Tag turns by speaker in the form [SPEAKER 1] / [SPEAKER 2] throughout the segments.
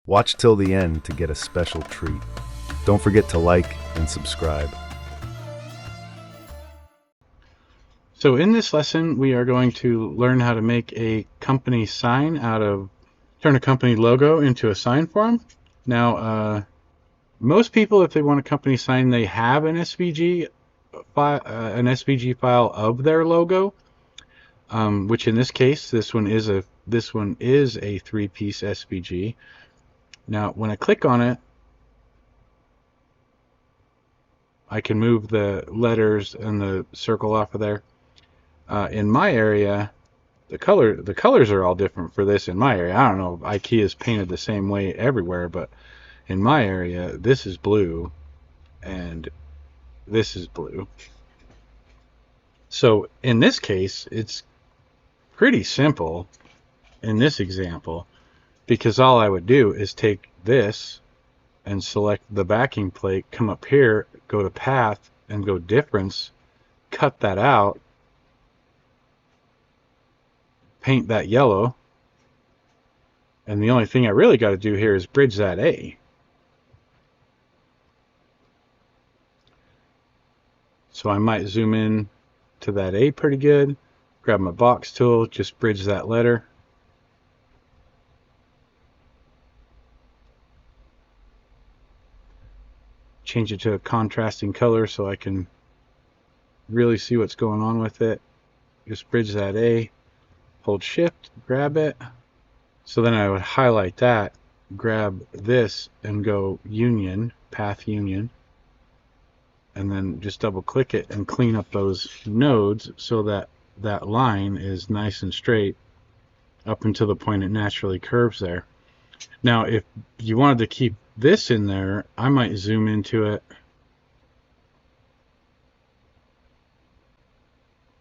[SPEAKER 1] Watch till the end to get a special treat. Don't forget to like and subscribe.
[SPEAKER 2] So in this lesson, we are going to learn how to make a company sign turn a company logo into a sign form. Now, most people, if they want a company sign, they have an SVG file of their logo, which in this case, this one is a 3-piece SVG. Now, when I click on it, I can move the letters and the circle off of there. In my area, the colors are all different for this. In my area, I don't know if IKEA is painted the same way everywhere, but in my area, this is blue and this is blue. So in this case, it's pretty simple in this example, because all I would do is take this and select the backing plate, come up here, go to path and go difference, cut that out, paint that yellow, and the only thing I really got to do here is bridge that A. So I might zoom in to that A pretty good, grab my box tool, just bridge that letter. Change it to a contrasting color so I can really see what's going on with it. Just bridge that A. Hold shift, grab it. So then I would highlight that, grab this and go union, path union, and then just double click it and clean up those nodes so that that line is nice and straight up until the point it naturally curves there. Now, if you wanted to keep this in there, I might zoom into it,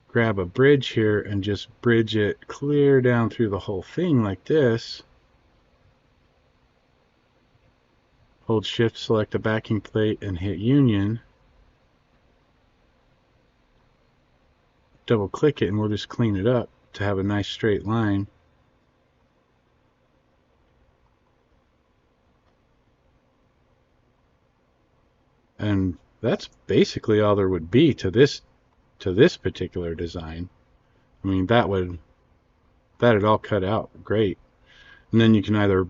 [SPEAKER 2] grab a bridge here and just bridge it clear down through the whole thing like this. Hold shift, select the backing plate and hit union. Double click it and we'll just clean it up to have a nice straight line. And that's basically all there would be to this particular design. I mean, that'd all cut out great. And then you can either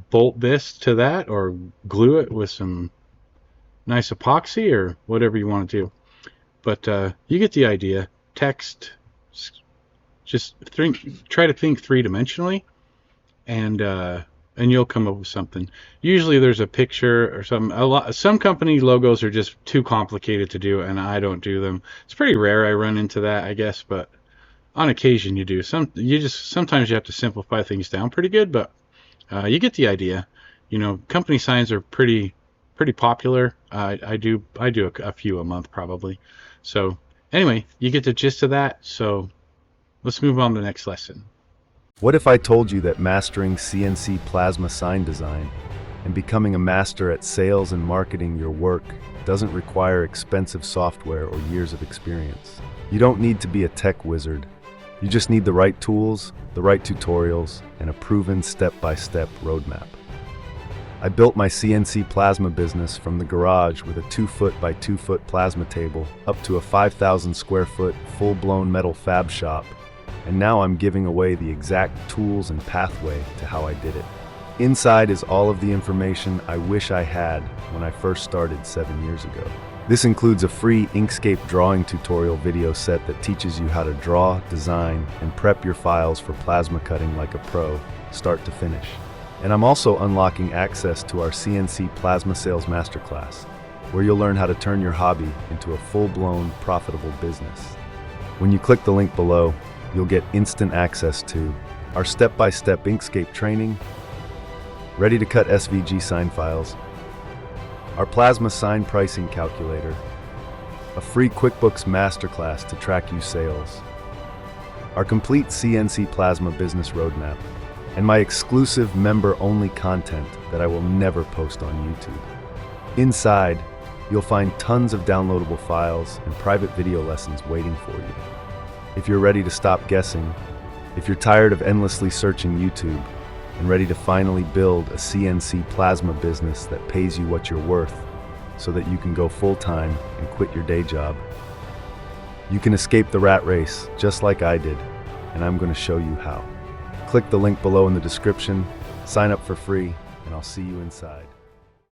[SPEAKER 2] bolt this to that or glue it with some nice epoxy or whatever you want to do. But you get the idea. Text, just try to think three-dimensionally, and you'll come up with something. Usually there's a picture or something. Some company logos are just too complicated to do, and I don't do them. It's pretty rare I run into that, I guess, but on occasion you do. Sometimes you have to simplify things down pretty good, but you get the idea. You know, company signs are pretty popular. I do a few a month probably. So anyway, you get the gist of that. So let's move on to the next lesson.
[SPEAKER 1] What if I told you that mastering CNC plasma sign design and becoming a master at sales and marketing your work doesn't require expensive software or years of experience? You don't need to be a tech wizard. You just need the right tools, the right tutorials, and a proven step-by-step roadmap. I built my CNC plasma business from the garage with a 2-foot by 2-foot plasma table up to a 5,000 square foot full-blown metal fab shop. And now I'm giving away the exact tools and pathway to how I did it. Inside is all of the information I wish I had when I first started 7 years ago. This includes a free Inkscape drawing tutorial video set that teaches you how to draw, design, and prep your files for plasma cutting like a pro, start to finish. And I'm also unlocking access to our CNC Plasma Sales Masterclass, where you'll learn how to turn your hobby into a full-blown, profitable business. When you click the link below, you'll get instant access to our step-by-step Inkscape training, ready-to-cut SVG sign files, our plasma sign pricing calculator, a free QuickBooks Masterclass to track your sales, our complete CNC Plasma business roadmap, and my exclusive member-only content that I will never post on YouTube. Inside, you'll find tons of downloadable files and private video lessons waiting for you. If you're ready to stop guessing, if you're tired of endlessly searching YouTube, and ready to finally build a CNC plasma business that pays you what you're worth so that you can go full-time and quit your day job. You can escape the rat race just like I did, and I'm going to show you how. Click the link below in the description, sign up for free, and I'll see you inside.